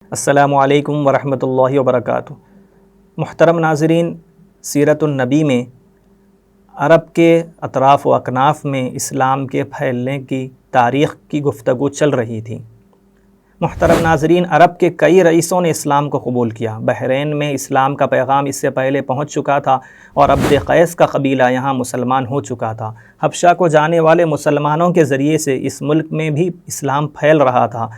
السلام علیکم ورحمۃ اللہ وبرکاتہ۔ محترم ناظرین، سیرت النبی میں عرب کے اطراف و اکناف میں اسلام کے پھیلنے کی تاریخ کی گفتگو چل رہی تھی۔ محترم ناظرین، عرب کے کئی رئیسوں نے اسلام کو قبول کیا۔ بحرین میں اسلام کا پیغام اس سے پہلے پہنچ چکا تھا اور عبد قیس کا قبیلہ یہاں مسلمان ہو چکا تھا۔ حبشہ کو جانے والے مسلمانوں کے ذریعے سے اس ملک میں بھی اسلام پھیل رہا تھا،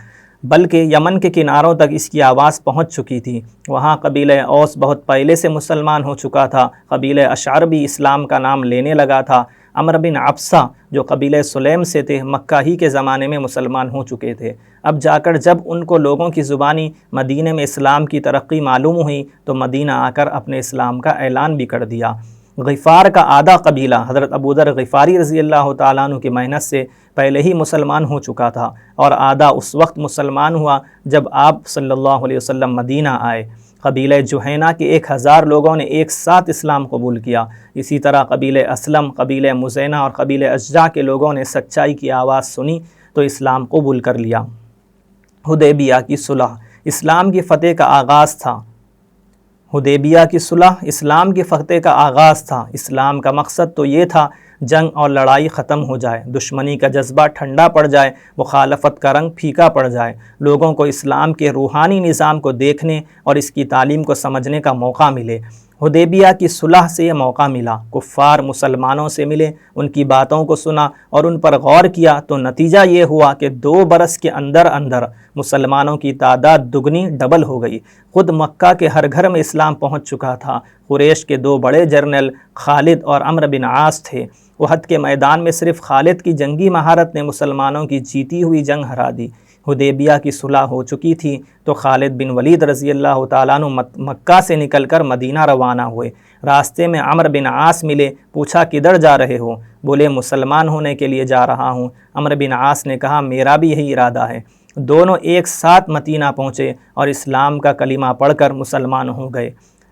بلکہ یمن کے کناروں تک اس کی آواز پہنچ چکی تھی۔ وہاں قبیلہ اوس بہت پہلے سے مسلمان ہو چکا تھا۔ قبیلہ اشعر بھی اسلام کا نام لینے لگا تھا۔ عمرو بن عبسہ جو قبیلہ سلیم سے تھے، مکہ ہی کے زمانے میں مسلمان ہو چکے تھے۔ اب جا کر جب ان کو لوگوں کی زبانی مدینہ میں اسلام کی ترقی معلوم ہوئی تو مدینہ آ کر اپنے اسلام کا اعلان بھی کر دیا۔ غفار کا آدھا قبیلہ حضرت ابو ذر غفاری رضی اللہ تعالیٰ عنہ کی محنت سے پہلے ہی مسلمان ہو چکا تھا، اور آدھا اس وقت مسلمان ہوا جب آپ صلی اللہ علیہ وسلم مدینہ آئے۔ قبیلہ جوہینہ کے 1000 لوگوں نے ایک ساتھ اسلام قبول کیا۔ اسی طرح قبیلہ اسلم، قبیلہ مزینہ اور قبیلہ اشجع کے لوگوں نے سچائی کی آواز سنی تو اسلام قبول کر لیا۔ حدیبیہ کی صلح اسلام کی فتح کا آغاز تھا۔ حدیبیہ کی صلح اسلام کی فتح کا آغاز تھا۔ اسلام کا مقصد تو یہ تھا جنگ اور لڑائی ختم ہو جائے، دشمنی کا جذبہ ٹھنڈا پڑ جائے، مخالفت کا رنگ پھیکا پڑ جائے، لوگوں کو اسلام کے روحانی نظام کو دیکھنے اور اس کی تعلیم کو سمجھنے کا موقع ملے۔ حدیبیہ کی صلح سے یہ موقع ملا۔ کفار مسلمانوں سے ملے، ان کی باتوں کو سنا اور ان پر غور کیا تو نتیجہ یہ ہوا کہ 2 برس کے اندر مسلمانوں کی تعداد دگنی ڈبل ہو گئی۔ خود مکہ کے ہر گھر میں اسلام پہنچ چکا تھا۔ قریش کے 2 بڑے جرنیل خالد اور عمرو بن عاص تھے۔ احد کے میدان میں صرف خالد کی جنگی مہارت نے مسلمانوں کی جیتی ہوئی جنگ ہرا دی۔ حدیبیہ کی صلح ہو چکی تھی تو خالد بن ولید رضی اللہ تعالیٰ عنہ مکہ سے نکل کر مدینہ روانہ ہوئے۔ راستے میں عمرو بن عاص ملے، پوچھا کدھر جا رہے ہو؟ بولے مسلمان ہونے کے لیے جا رہا ہوں۔ عمرو بن عاص نے کہا میرا بھی یہی ارادہ ہے۔ دونوں ایک ساتھ مدینہ پہنچے اور اسلام کا کلمہ پڑھ کر مسلمان ہو گئے۔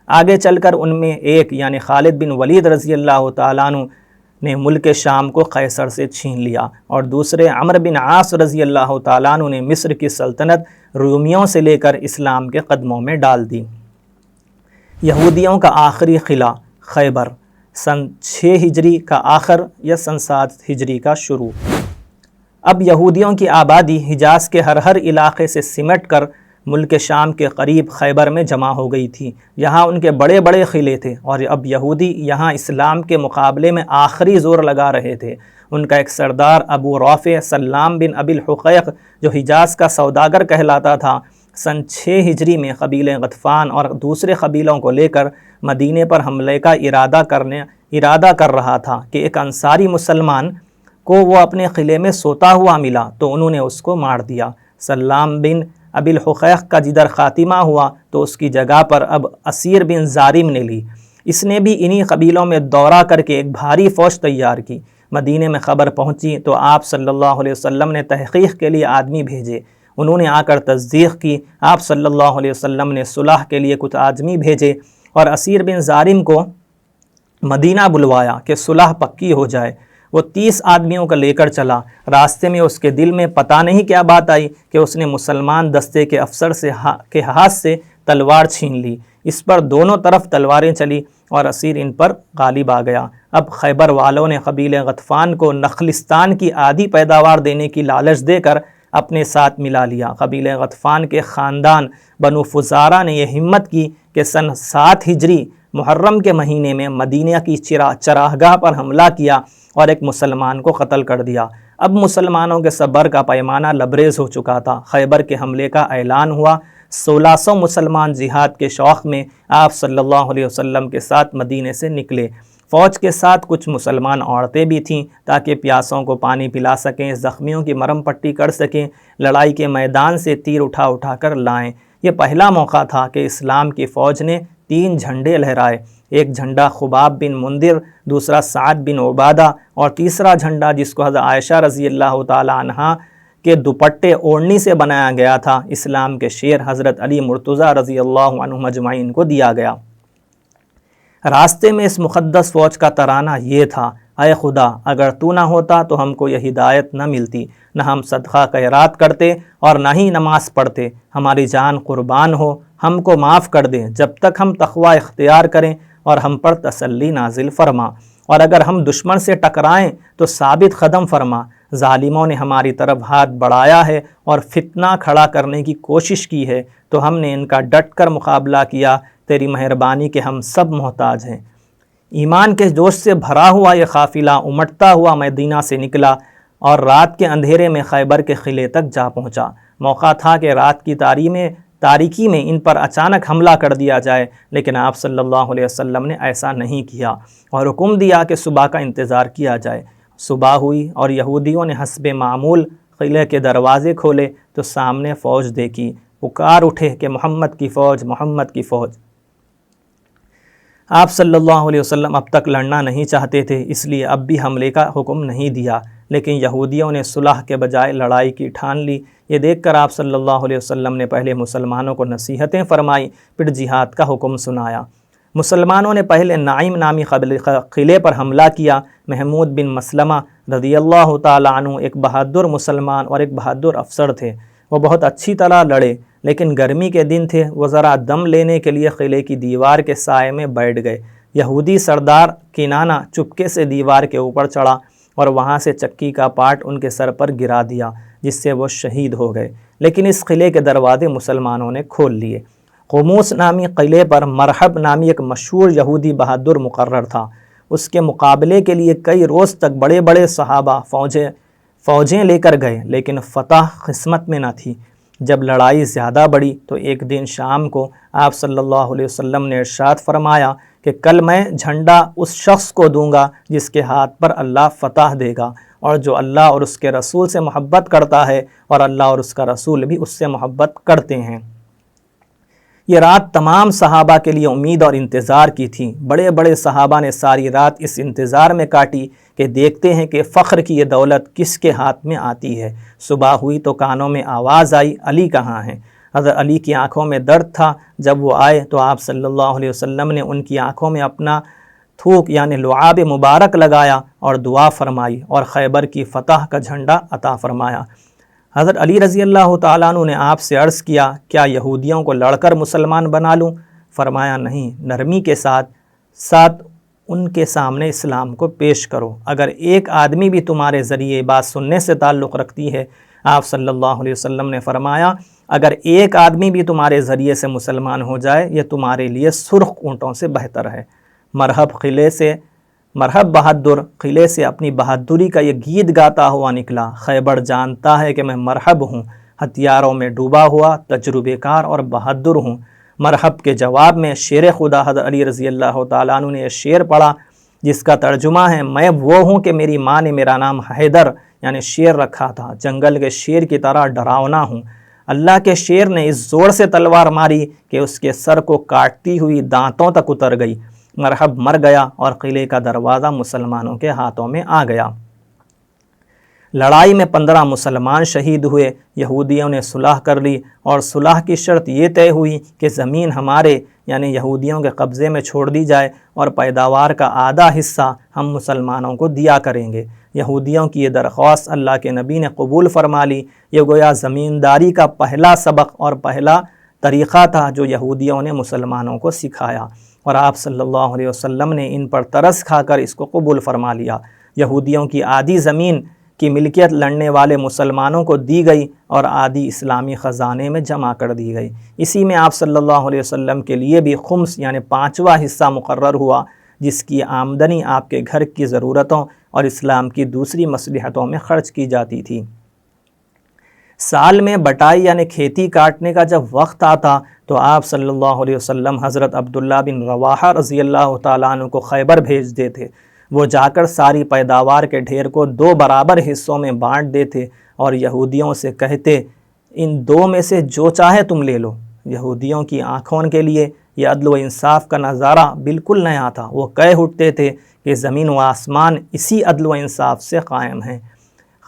آگے چل کر ان میں ایک یعنی خالد بن ولید رضی اللہ تعالیٰ عنہ نے ملک شام کو قیصر سے چھین لیا، اور دوسرے عمرو بن عاص رضی اللہ تعالیٰ عنہ نے مصر کی سلطنت رومیوں سے لے کر اسلام کے قدموں میں ڈال دی۔ یہودیوں کا آخری قلعہ خیبر، سن 6 ہجری کا آخر یا سن 7 ہجری کا شروع۔ اب یہودیوں کی آبادی حجاز کے ہر علاقے سے سمٹ کر ملک شام کے قریب خیبر میں جمع ہو گئی تھی۔ یہاں ان کے بڑے بڑے قلعے تھے، اور اب یہودی یہاں اسلام کے مقابلے میں آخری زور لگا رہے تھے۔ ان کا ایک سردار ابو رافع سلام بن ابی الحقیق جو حجاز کا سوداگر کہلاتا تھا، سن 6 ہجری میں قبیلہ غطفان اور دوسرے قبیلوں کو لے کر مدینے پر حملے کا ارادہ کر رہا تھا کہ ایک انصاری مسلمان کو وہ اپنے قلعے میں سوتا ہوا ملا تو انہوں نے اس کو مار دیا۔ سلام بن ابی الحقیق کا جدھر خاتمہ ہوا تو اس کی جگہ پر اب اسیر بن زارم نے لی۔ اس نے بھی انہی قبیلوں میں دورہ کر کے ایک بھاری فوج تیار کی۔ مدینے میں خبر پہنچی تو آپ صلی اللہ علیہ وسلم نے تحقیق کے لیے آدمی بھیجے۔ انہوں نے آ کر تصدیق کی۔ آپ صلی اللہ علیہ وسلم نے صلح کے لیے کچھ آدمی بھیجے اور اسیر بن زارم کو مدینہ بلوایا کہ صلح پکی ہو جائے۔ وہ 30 آدمیوں کو لے کر چلا۔ راستے میں اس کے دل میں پتہ نہیں کیا بات آئی کہ اس نے مسلمان دستے کے افسر کے ہاتھ سے تلوار چھین لی۔ اس پر دونوں طرف تلواریں چلی اور اسیر ان پر غالب آ گیا۔ اب خیبر والوں نے قبیلہ غطفان کو نخلستان کی آدھی پیداوار دینے کی لالچ دے کر اپنے ساتھ ملا لیا۔ قبیلہ غطفان کے خاندان بنو فزارہ نے یہ ہمت کی کہ سن 7 ہجری محرم کے مہینے میں مدینہ کی چراگاہ پر حملہ کیا اور ایک مسلمان کو قتل کر دیا۔ اب مسلمانوں کے صبر کا پیمانہ لبریز ہو چکا تھا۔ خیبر کے حملے کا اعلان ہوا۔ 1600 مسلمان جہاد کے شوق میں آپ صلی اللہ علیہ وسلم کے ساتھ مدینے سے نکلے۔ فوج کے ساتھ کچھ مسلمان عورتیں بھی تھیں تاکہ پیاسوں کو پانی پلا سکیں، زخمیوں کی مرہم پٹی کر سکیں، لڑائی کے میدان سے تیر اٹھا کر لائیں۔ یہ پہلا موقع تھا کہ اسلام کی فوج نے 3 جھنڈے لہرائے۔ ایک جھنڈا خباب بن منذر، دوسرا سعد بن عبادہ اور تیسرا جھنڈا جس کو حضرت عائشہ رضی اللہ تعالی عنہا کے دوپٹے اوڑھنی سے بنایا گیا تھا، اسلام کے شیر حضرت علی مرتضیٰ رضی اللہ عنہ مجمعین کو دیا گیا۔ راستے میں اس مقدس فوج کا ترانہ یہ تھا: اے خدا اگر تو نہ ہوتا تو ہم کو یہ ہدایت نہ ملتی، نہ ہم صدقہ خیرات کرتے اور نہ ہی نماز پڑھتے، ہماری جان قربان ہو، ہم کو معاف کر دے جب تک ہم تقوی اختیار کریں اور ہم پر تسلی نازل فرما، اور اگر ہم دشمن سے ٹکرائیں تو ثابت قدم فرما۔ ظالموں نے ہماری طرف ہاتھ بڑھایا ہے اور فتنہ کھڑا کرنے کی کوشش کی ہے، تو ہم نے ان کا ڈٹ کر مقابلہ کیا، تیری مہربانی کے ہم سب محتاج ہیں۔ ایمان کے جوش سے بھرا ہوا یہ قافلہ امٹتا ہوا مدینہ سے نکلا اور رات کے اندھیرے میں خیبر کے قلعے تک جا پہنچا۔ موقع تھا کہ رات کی تاریکی میں ان پر اچانک حملہ کر دیا جائے، لیکن آپ صلی اللہ علیہ وسلم نے ایسا نہیں کیا اور حکم دیا کہ صبح کا انتظار کیا جائے۔ صبح ہوئی اور یہودیوں نے حسب معمول قلعے کے دروازے کھولے تو سامنے فوج دیکھی، پکار اٹھے کہ محمد کی فوج، محمد کی فوج۔ آپ صلی اللہ علیہ وسلم اب تک لڑنا نہیں چاہتے تھے، اس لیے اب بھی حملے کا حکم نہیں دیا، لیکن یہودیوں نے صلح کے بجائے لڑائی کی ٹھان لی۔ یہ دیکھ کر آپ صلی اللہ علیہ وسلم نے پہلے مسلمانوں کو نصیحتیں فرمائیں، پھر جہاد کا حکم سنایا۔ مسلمانوں نے پہلے نعیم نامی قلعے پر حملہ کیا۔ محمود بن مسلمہ رضی اللہ تعالیٰ عنہ ایک بہادر مسلمان اور ایک بہادر افسر تھے۔ وہ بہت اچھی طرح لڑے، لیکن گرمی کے دن تھے، وہ ذرا دم لینے کے لیے قلعے کی دیوار کے سائے میں بیٹھ گئے۔ یہودی سردار کنانہ چپکے سے دیوار کے اوپر چڑھا اور وہاں سے چکی کا پاٹ ان کے سر پر گرا دیا، جس سے وہ شہید ہو گئے۔ لیکن اس قلعے کے دروازے مسلمانوں نے کھول لیے۔ قموس نامی قلعے پر مرحب نامی ایک مشہور یہودی بہادر مقرر تھا۔ اس کے مقابلے کے لیے کئی روز تک بڑے بڑے صحابہ فوجیں لے کر گئے، لیکن فتح قسمت میں نہ تھی۔ جب لڑائی زیادہ بڑھی تو ایک دن شام کو آپ صلی اللہ علیہ وسلم نے ارشاد فرمایا کہ کل میں جھنڈا اس شخص کو دوں گا جس کے ہاتھ پر اللہ فتح دے گا، اور جو اللہ اور اس کے رسول سے محبت کرتا ہے اور اللہ اور اس کا رسول بھی اس سے محبت کرتے ہیں۔ یہ رات تمام صحابہ کے لیے امید اور انتظار کی تھی۔ بڑے بڑے صحابہ نے ساری رات اس انتظار میں کاٹی کہ دیکھتے ہیں کہ فخر کی یہ دولت کس کے ہاتھ میں آتی ہے۔ صبح ہوئی تو کانوں میں آواز آئی، علی کہاں ہیں؟ حضرت علی کی آنکھوں میں درد تھا۔ جب وہ آئے تو آپ صلی اللہ علیہ وسلم نے ان کی آنکھوں میں اپنا تھوک یعنی لعاب مبارک لگایا اور دعا فرمائی اور خیبر کی فتح کا جھنڈا عطا فرمایا۔ حضرت علی رضی اللہ تعالیٰ عنہ نے آپ سے عرض کیا، کیا یہودیوں کو لڑ کر مسلمان بنا لوں؟ فرمایا نہیں، نرمی کے ساتھ ان کے سامنے اسلام کو پیش کرو۔ اگر ایک آدمی بھی تمہارے ذریعے بات سننے سے تعلق رکھتی ہے، آپ صلی اللہ علیہ وسلم نے فرمایا، اگر ایک آدمی بھی تمہارے ذریعے سے مسلمان ہو جائے، یہ تمہارے لیے سرخ اونٹوں سے بہتر ہے۔ مرحب بہادر قلعے سے اپنی بہادری کا یہ گیت گاتا ہوا نکلا، خیبر جانتا ہے کہ میں مرحب ہوں، ہتھیاروں میں ڈوبا ہوا، تجربے کار اور بہادر ہوں۔ مرحب کے جواب میں شیر خدا حضرت علی رضی اللہ تعالیٰ عنہ نے یہ شعر پڑھا، جس کا ترجمہ ہے، میں وہ ہوں کہ میری ماں نے میرا نام حیدر یعنی شیر رکھا تھا، جنگل کے شیر کی طرح ڈراؤنا ہوں۔ اللہ کے شیر نے اس زور سے تلوار ماری کہ اس کے سر کو کاٹتی ہوئی دانتوں تک اتر گئی۔ مرحب مر گیا اور قلعے کا دروازہ مسلمانوں کے ہاتھوں میں آ گیا۔ لڑائی میں 15 مسلمان شہید ہوئے۔ یہودیوں نے صلح کر لی اور صلح کی شرط یہ طے ہوئی کہ زمین ہمارے یعنی یہودیوں کے قبضے میں چھوڑ دی جائے اور پیداوار کا آدھا حصہ ہم مسلمانوں کو دیا کریں گے۔ یہودیوں کی یہ درخواست اللہ کے نبی نے قبول فرما لی۔ یہ گویا زمینداری کا پہلا سبق اور پہلا طریقہ تھا جو یہودیوں نے مسلمانوں کو سکھایا، اور آپ صلی اللہ علیہ وسلم نے ان پر ترس کھا کر اس کو قبول فرما لیا۔ یہودیوں کی آدھی زمین کی ملکیت لڑنے والے مسلمانوں کو دی گئی اور آدھی اسلامی خزانے میں جمع کر دی گئی۔ اسی میں آپ صلی اللہ علیہ وسلم کے لیے بھی خمس یعنی 5واں حصہ مقرر ہوا، جس کی آمدنی آپ کے گھر کی ضرورتوں اور اسلام کی دوسری مصلحتوں میں خرچ کی جاتی تھی۔ سال میں بٹائی یعنی کھیتی کاٹنے کا جب وقت آتا تو آپ صلی اللہ علیہ وسلم حضرت عبداللہ بن رواحہ رضی اللہ تعالیٰ عنہ کو خیبر بھیج دیتے۔ وہ جا کر ساری پیداوار کے ڈھیر کو 2 برابر حصوں میں بانٹ دیتے اور یہودیوں سے کہتے، ان 2 میں سے جو چاہے تم لے لو۔ یہودیوں کی آنکھوں کے لیے یہ عدل و انصاف کا نظارہ بالکل نیا تھا۔ وہ کہہ اٹھتے تھے کہ زمین و آسمان اسی عدل و انصاف سے قائم ہیں۔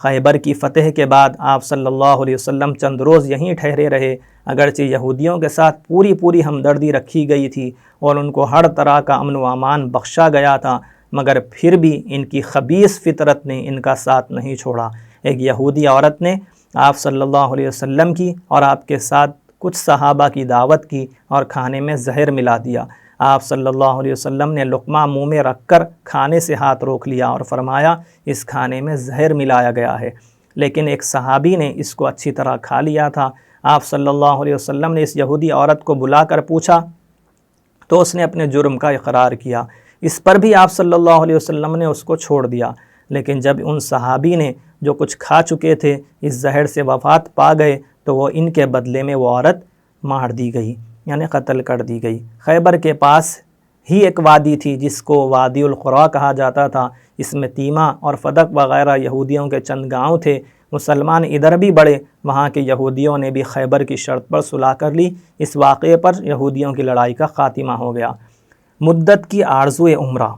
خیبر کی فتح کے بعد آپ صلی اللہ علیہ وسلم چند روز یہیں ٹھہرے رہے۔ اگرچہ یہودیوں کے ساتھ پوری ہمدردی رکھی گئی تھی اور ان کو ہر طرح کا امن و امان بخشا گیا تھا، مگر پھر بھی ان کی خبیث فطرت نے ان کا ساتھ نہیں چھوڑا۔ ایک یہودی عورت نے آپ صلی اللہ علیہ وسلم کی اور آپ کے ساتھ کچھ صحابہ کی دعوت کی اور کھانے میں زہر ملا دیا۔ آپ صلی اللہ علیہ وسلم نے لقمہ منہ میں رکھ کر کھانے سے ہاتھ روک لیا اور فرمایا اس کھانے میں زہر ملایا گیا ہے، لیکن ایک صحابی نے اس کو اچھی طرح کھا لیا تھا۔ آپ صلی اللہ علیہ وسلم نے اس یہودی عورت کو بلا کر پوچھا تو اس نے اپنے جرم کا اقرار کیا۔ اس پر بھی آپ صلی اللہ علیہ وسلم نے اس کو چھوڑ دیا، لیکن جب ان صحابی نے جو کچھ کھا چکے تھے اس زہر سے وفات پا گئے تو وہ ان کے بدلے میں وہ عورت مار دی گئی، یعنی قتل کر دی گئی۔ خیبر کے پاس ہی ایک وادی تھی جس کو وادی القرا کہا جاتا تھا، اس میں تیمہ اور فدق وغیرہ یہودیوں کے چند گاؤں تھے۔ مسلمان ادھر بھی بڑھے، وہاں کے یہودیوں نے بھی خیبر کی شرط پر صلح کر لی۔ اس واقعے پر یہودیوں کی لڑائی کا خاتمہ ہو گیا۔ مدت کی آرزو عمرہ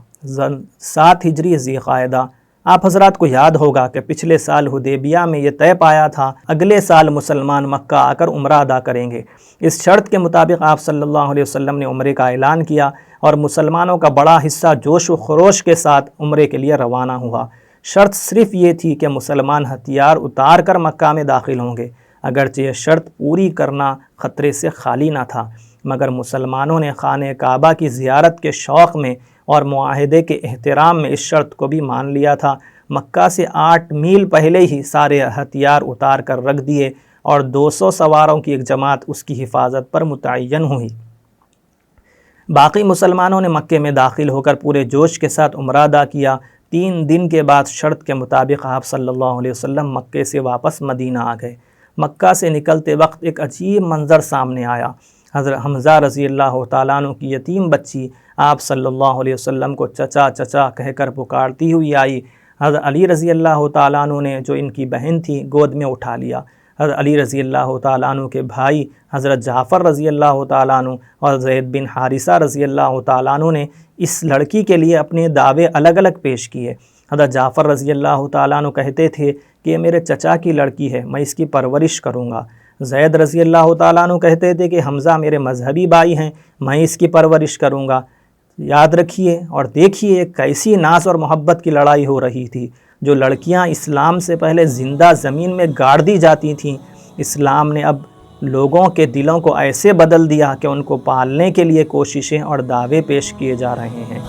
7 ہجری ذی قعدہ۔ آپ حضرات کو یاد ہوگا کہ پچھلے سال حدیبیہ میں یہ طے پایا تھا اگلے سال مسلمان مکہ آ کر عمرہ ادا کریں گے۔ اس شرط کے مطابق آپ صلی اللہ علیہ وسلم نے عمرے کا اعلان کیا اور مسلمانوں کا بڑا حصہ جوش و خروش کے ساتھ عمرے کے لیے روانہ ہوا۔ شرط صرف یہ تھی کہ مسلمان ہتھیار اتار کر مکہ میں داخل ہوں گے۔ اگرچہ یہ شرط پوری کرنا خطرے سے خالی نہ تھا، مگر مسلمانوں نے خانہ کعبہ کی زیارت کے شوق میں اور معاہدے کے احترام میں اس شرط کو بھی مان لیا تھا۔ مکہ سے 8 میل پہلے ہی سارے ہتھیار اتار کر رکھ دیے اور 200 سواروں کی ایک جماعت اس کی حفاظت پر متعین ہوئی۔ باقی مسلمانوں نے مکے میں داخل ہو کر پورے جوش کے ساتھ عمرہ ادا کیا۔ 3 دن کے بعد شرط کے مطابق آپ صلی اللہ علیہ وسلم مکے سے واپس مدینہ آ گئے۔ مکہ سے نکلتے وقت ایک عجیب منظر سامنے آیا۔ حضرت حمزہ رضی اللہ تعالیٰ عنہ کی یتیم بچی آپ صلی اللہ علیہ وسلم کو چچا چچا کہہ کر پکارتی ہوئی آئی۔ حضرت علی رضی اللہ تعالیٰ عنہ نے جو ان کی بہن تھی گود میں اٹھا لیا۔ حضرت علی رضی اللہ تعالیٰ عنہ کے بھائی حضرت جعفر رضی اللہ تعالیٰ عنہ اور زید بن حارثہ رضی اللہ تعالیٰ عنہ نے اس لڑکی کے لیے اپنے دعوے الگ الگ پیش کیے۔ حضرت جعفر رضی اللہ تعالیٰ عنہ کہتے تھے کہ یہ میرے چچا کی لڑکی ہے، میں اس کی پرورش کروں گا۔ زید رضی اللہ تعالیٰ عنہ کہتے تھے کہ حمزہ میرے مذہبی بھائی ہیں، میں اس کی پرورش کروں گا۔ یاد رکھیے اور دیکھیے کیسی ناز اور محبت کی لڑائی ہو رہی تھی۔ جو لڑکیاں اسلام سے پہلے زندہ زمین میں گاڑ دی جاتی تھیں، اسلام نے اب لوگوں کے دلوں کو ایسے بدل دیا کہ ان کو پالنے کے لیے کوششیں اور دعوے پیش کیے جا رہے ہیں۔